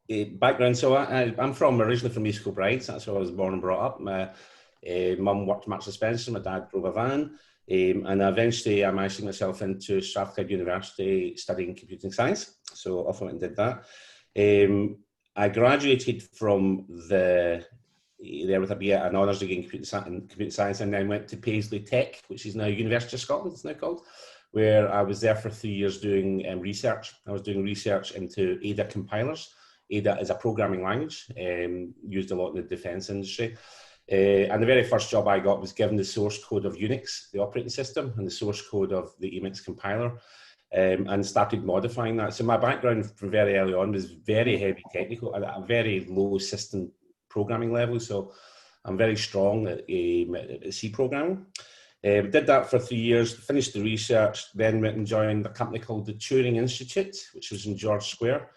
Background, so I'm originally from East Kilbride. That's where I was born and brought up. My mum worked at Marks and Spencer, my dad drove a van, and eventually I managed to get myself into Strathclyde University studying computing science. So off I went and did that. I graduated from there with an honours degree in computer science, and then went to Paisley Tech, which is now University of Scotland, it's now called, where I was there for 3 years doing research. I was doing research into ADA compilers. ADA is a programming language used a lot in the defence industry. And the very first job I got was given the source code of Unix, the operating system, and the source code of the Emacs compiler, and started modifying that. So my background from very early on was very heavy technical, at a very low system programming level. So I'm very strong at C programming. Did that for 3 years, finished the research, then went and joined a company called the Turing Institute, which was in George Square.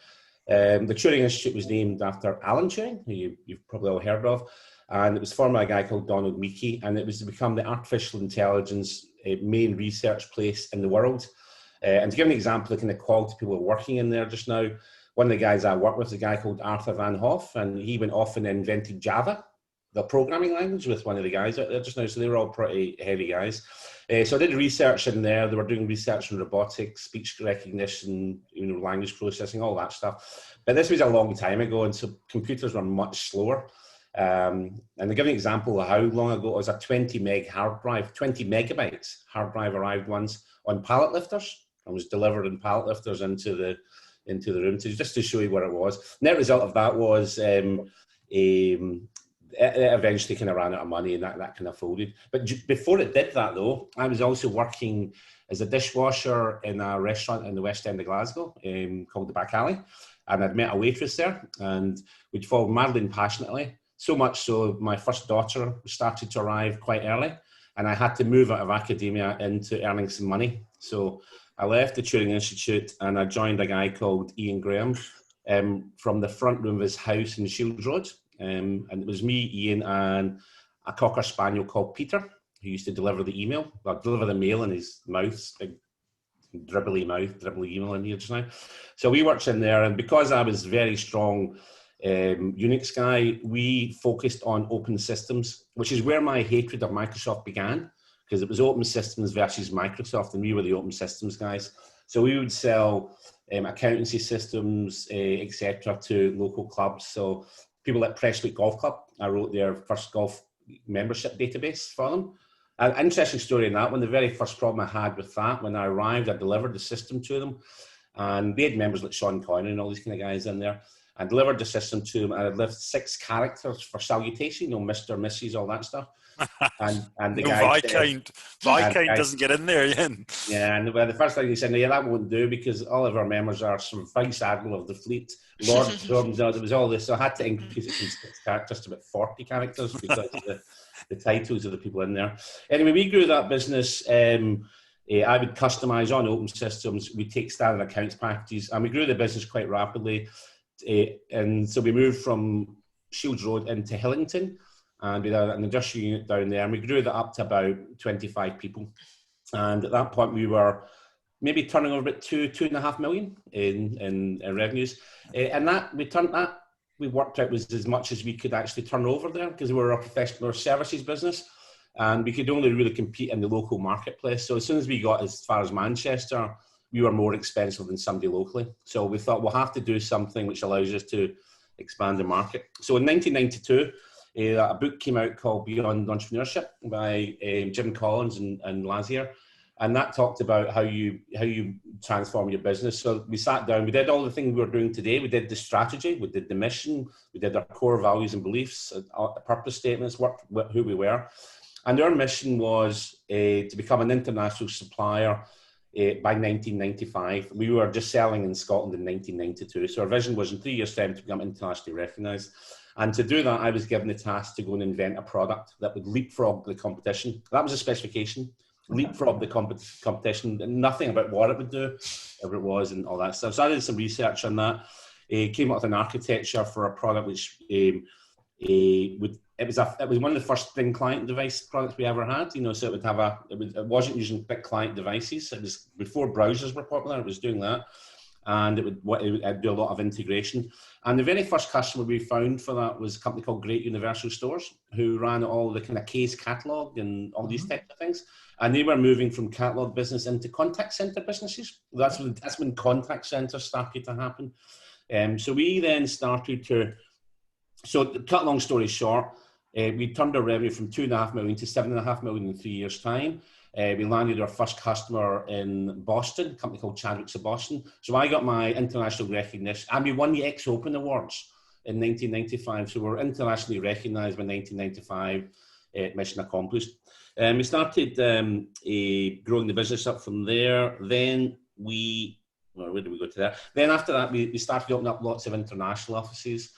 The Turing Institute was named after Alan Turing, who you've probably all heard of, and it was formed by a guy called Donald Meekie, and it was to become the artificial intelligence main research place in the world. And to give an example of the kind of quality people are working in there just now, one of the guys I work with is a guy called Arthur Van Hoff, and he went off and invented Java, the programming language, with one of the guys out there just now. So they were all pretty heavy guys. So I did research in there. They were doing research on robotics, speech recognition, language processing, all that stuff. But this was a long time ago, and so computers were much slower. And to give an example of how long ago, it was a 20 meg hard drive, 20 megabytes hard drive arrived once on pallet lifters and was delivered in pallet lifters into the room, just to show you what it was. Net result of that was it eventually kind of ran out of money, and that kind of folded. But before it did that, though, I was also working as a dishwasher in a restaurant in the West End of Glasgow called the Back Alley. And I'd met a waitress there, and we'd fallen madly and passionately. So much so, my first daughter started to arrive quite early, and I had to move out of academia into earning some money. So I left the Turing Institute, and I joined a guy called Ian Graham from the front room of his house in Shields Road. And it was me, Ian, and a Cocker Spaniel called Peter, who used to deliver the mail in his mouth, big dribbly email in here just now. So we worked in there, and because I was very strong Unix guy, we focused on open systems, which is where my hatred of Microsoft began, because it was open systems versus Microsoft, and we were the open systems guys. So we would sell accountancy systems, etc., to local clubs. So people like Prestwick Golf Club, I wrote their first golf membership database for them. An interesting story in that one. The very first problem I had with that, when I arrived, I delivered the system to them, and they had members like Sean Connery and all these kind of guys in there. I delivered the system to them, and I left 6 characters for salutation, Mr., Mrs., all that stuff. And the guy Viscount doesn't get in there, Yeah, and the first thing he said, yeah, that won't do, because all of our members are some Vice Admiral of the Fleet, Lord Storms, it was all this. So I had to increase it from 6 characters to about 40 characters because of the titles of the people in there. Anyway, we grew that business. I would customize on open systems. We take standard accounts packages, and we grew the business quite rapidly. And so we moved from Shields Road into Hillington, and we had an industrial unit down there, and we grew that up to about 25 people. And at that point, we were maybe turning over about 2.5 million in revenues. And that we worked out was as much as we could actually turn over there, because we were a professional services business, and we could only really compete in the local marketplace. So as soon as we got as far as Manchester, we were more expensive than somebody locally. So we thought we'll have to do something which allows us to expand the market. So in 1992, a book came out called Beyond Entrepreneurship by Jim Collins and Lazier, and that talked about how you transform your business. So we sat down, we did all the things we were doing today. We did the strategy, we did the mission, we did our core values and beliefs, purpose statements, who we were. And our mission was to become an international supplier by 1995. We were just selling in Scotland in 1992. So our vision was in 3 years' time to become internationally recognised. And to do that, I was given the task to go and invent a product that would leapfrog the competition. That was a specification, leapfrog the competition, and nothing about what it would do, whatever it was, and all that stuff. So I did some research on that. Came up with an architecture for a product which it was one of the first thin client device products we ever had. So it would have it wasn't using big client devices. It was before browsers were popular. It was doing that. and it would do a lot of integration. And the very first customer we found for that was a company called Great Universal Stores, who ran all the kind of case catalog and all these types of things. And they were moving from catalog business into contact center businesses. That's when contact centers started to happen. So we then started to, so to cut long story short, we turned our revenue from 2.5 million to 7.5 million in 3 years' time. We landed our first customer in Boston, a company called Chadwick's of Boston. So I got my international recognition, and we won the X Open Awards in 1995. So we're internationally recognized by 1995, mission accomplished. We started growing the business up from there. Then where did we go to there? Then after that, we started opening up lots of international offices.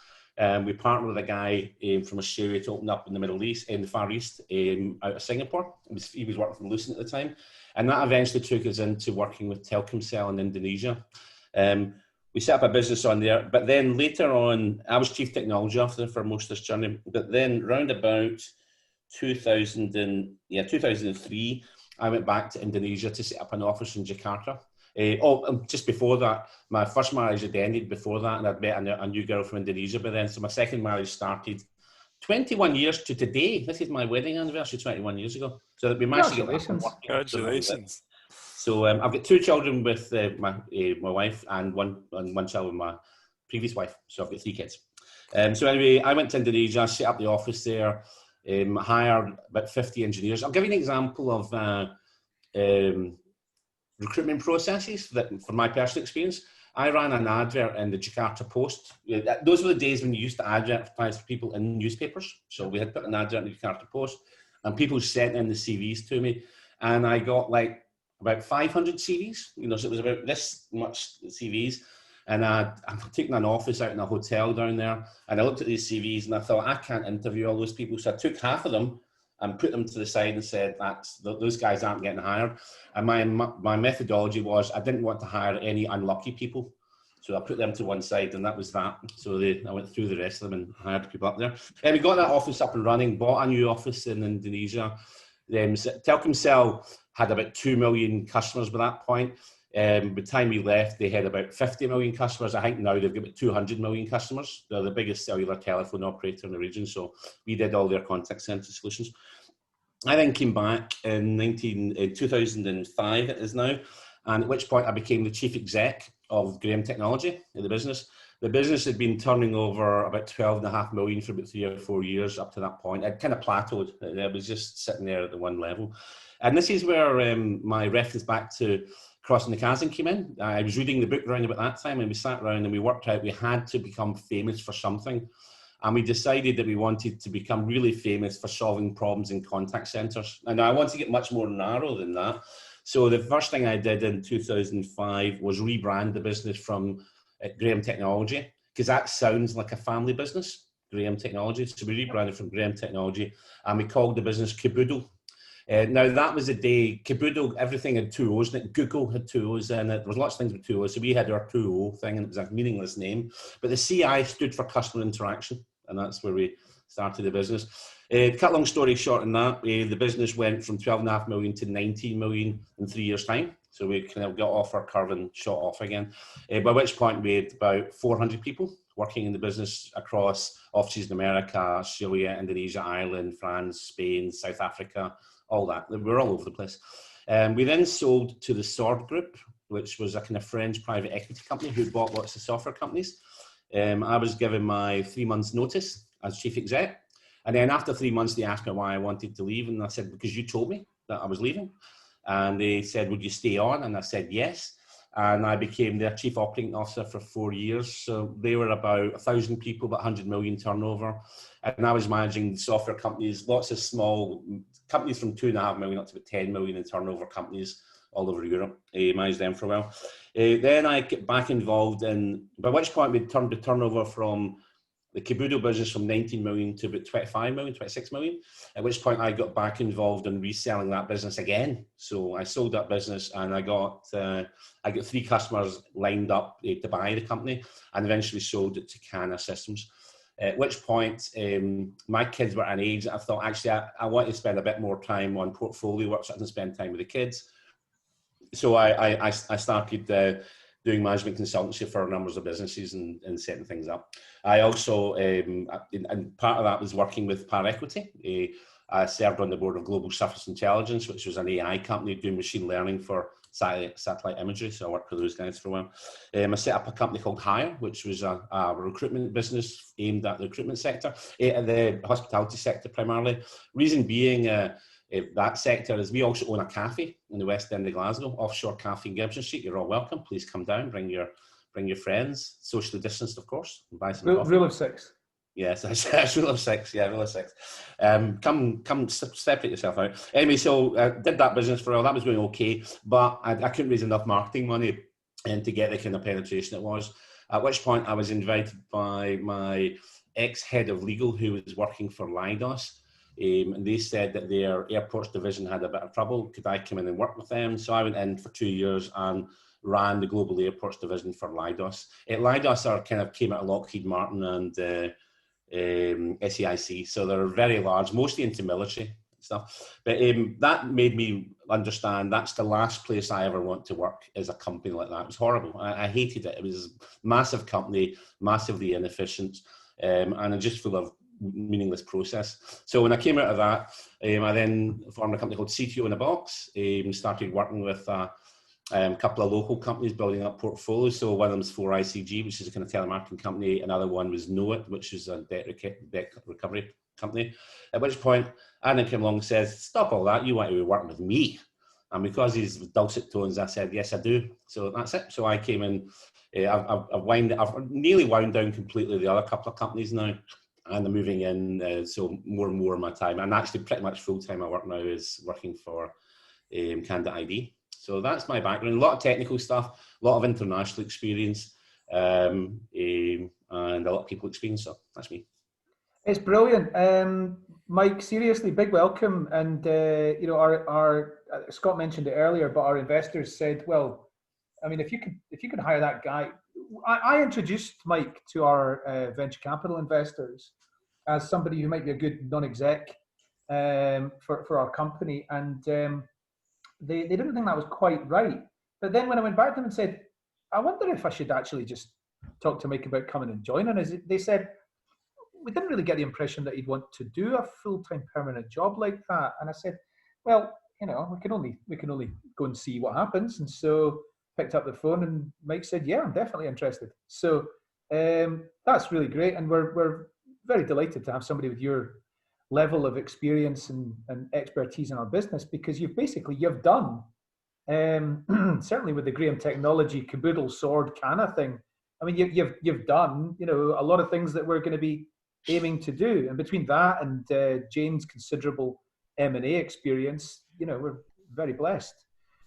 We partnered with a guy from Australia to open up in the Middle East, in the Far East, out of Singapore. He was working from Lucent at the time. And that eventually took us into working with Telkomsel in Indonesia. We set up a business on there, but then later on, I was Chief Technology Officer for most of this journey. But then round about 2003, I went back to Indonesia to set up an office in Jakarta. Just before that, my first marriage had ended before that, and I'd met a new girl from Indonesia by then. So my second marriage started 21 years to today. This is my wedding anniversary 21 years ago. So we managed to get Congratulations. So I've got 2 children with my wife, and one child with my previous wife. So I've got 3 kids. So anyway, I went to Indonesia, set up the office there, hired about 50 engineers. I'll give you an example of recruitment processes that, from my personal experience. I ran an advert in the Jakarta Post. Those were the days when you used to advertise for people in newspapers. So we had put an advert in the Jakarta Post, and people sent in the CVs to me, and I got like about 500 CVs. So it was about this much CVs, and I'm taking an office out in a hotel down there, and I looked at these CVs and I thought, I can't interview all those people. So I took half of them and put them to the side and said, those guys aren't getting hired. And my methodology was, I didn't want to hire any unlucky people. So I put them to one side, and that was that. So I went through the rest of them and hired people up there. And we got that office up and running, bought a new office in Indonesia. Telkomsel had about 2 million customers by that point. By the time we left, they had about 50 million customers. I think now they've got about 200 million customers. They're the biggest cellular telephone operator in the region. So we did all their contact center solutions. I then came back in 2005, it is now, and at which point I became the chief exec of Graham Technology in the business. The business had been turning over about 12.5 million for about 3 or 4 years up to that point. It kind of plateaued. It was just sitting there at the one level. And this is where my reference back to Crossing the Chasm came in. I was reading the book around about that time, and we sat around and we worked out we had to become famous for something. And we decided that we wanted to become really famous for solving problems in contact centers. And I want to get much more narrow than that. So the first thing I did in 2005 was rebrand the business from Graham Technology, because that sounds like a family business, Graham Technology. So we rebranded from Graham Technology, and we called the business Kaboodle. Now that was a day, Kaboodle, everything had 2 O's in it. Google had 2 O's in it. There was lots of things with 2 O's. So we had our 2 O thing, and it was a meaningless name. But the CI stood for customer interaction, and that's where we started the business. Cut long story short on that, the business went from 12.5 million to 19 million in 3 years' time. So we kind of got off our curve and shot off again. By which point we had about 400 people working in the business across offices in America, Australia, Indonesia, Ireland, France, Spain, South Africa, all that. We're all over the place. We then sold to the Sword Group, which was a kind of French private equity company who bought lots of software companies. I was given my 3 months notice as chief exec. And then after 3 months, they asked me why I wanted to leave. And I said, because you told me that I was leaving. And they said, would you stay on? And I said, yes. And I became their chief operating officer for 4 years. So they were about 1,000 people, about 100 million turnover. And I was managing software companies, lots of small companies from 2.5 million up to about 10 million in turnover companies all over Europe. Managed them for a while. Then I get back involved in, by which point we turned the turnover from the Kaboodle business from 19 million to about 25 million, 26 million, at which point I got back involved in reselling that business again. So I sold that business, and I got 3 customers lined up to buy the company, and eventually sold it to Cana Systems. At which point my kids were at an age that I thought, actually, I want to spend a bit more time on portfolio work so I can spend time with the kids. So I started doing management consultancy for numbers of businesses and setting things up. I also, and part of that was working with Par Equity. I served on the board of Global Surface Intelligence, which was an AI company doing machine learning for satellite imagery. So I worked with those guys for a while. I set up a company called Hire, which was a recruitment business aimed at the recruitment sector, the hospitality sector primarily. Reason being, that sector is we also own a cafe in the West End of Glasgow, offshore cafe in Gibson Street. You're all welcome. Please come down, bring your friends, socially distanced, of course, and buy some coffee. Rule of 6. Yes, that's rule of 6. Yeah, rule of 6. Come, separate yourself out. Anyway, so did that business for a while. That was going okay, but I couldn't raise enough marketing money and to get the kind of penetration it was. At which point I was invited by my ex-head of legal who was working for Leidos. And they said that their airports division had a bit of trouble. Could I come in and work with them? So I went in for 2 years and ran the global airports division for Leidos. Leidos kind of came out of Lockheed Martin and SAIC, so they're very large, mostly into military stuff. But that made me understand that's the last place I ever want to work, is a company like that. It was horrible. I hated it. It was a massive company, massively inefficient, and just full of meaningless process. So when I came out of that, I then formed a company called CTO in a Box, started working with a couple of local companies building up portfolios. So one of them was 4ICG, which is a kind of telemarketing company. Another one was Know It, which is a debt recovery company. At which point, Adam came along and says, stop all that, you want to be working with me. And because he's dulcet tones, I said, yes, I do. So that's it. So I came in, I've nearly wound down completely the other couple of companies now. And I'm moving in, so more and more of my time, and actually pretty much full-time I work now is working for Candidate.ID. So that's my background. A lot of technical stuff, a lot of international experience, and a lot of people experience. So that's me. It's brilliant, Mike. Seriously, big welcome. And you know, our Scott mentioned it earlier, but our investors said, well, I mean, if you could hire that guy. I introduced Mike to our venture capital investors as somebody who might be a good non-exec for our company, and they didn't think that was quite right. But then when I went back to them and said, I wonder if I should actually just talk to Mike about coming and joining us, they said, we didn't really get the impression that he'd want to do a full-time permanent job like that. And I said, well, you know, we can only go and see what happens. And so picked up the phone and Mike said, yeah, I'm definitely interested. So that's really great. And we're very delighted to have somebody with your level of experience and expertise in our business, because you've done, certainly with the Graham Technology caboodle sword kind of thing. I mean, you've done, you know, a lot of things that we're going to be aiming to do. And between that and Jane's considerable M&A experience, you know, we're very blessed.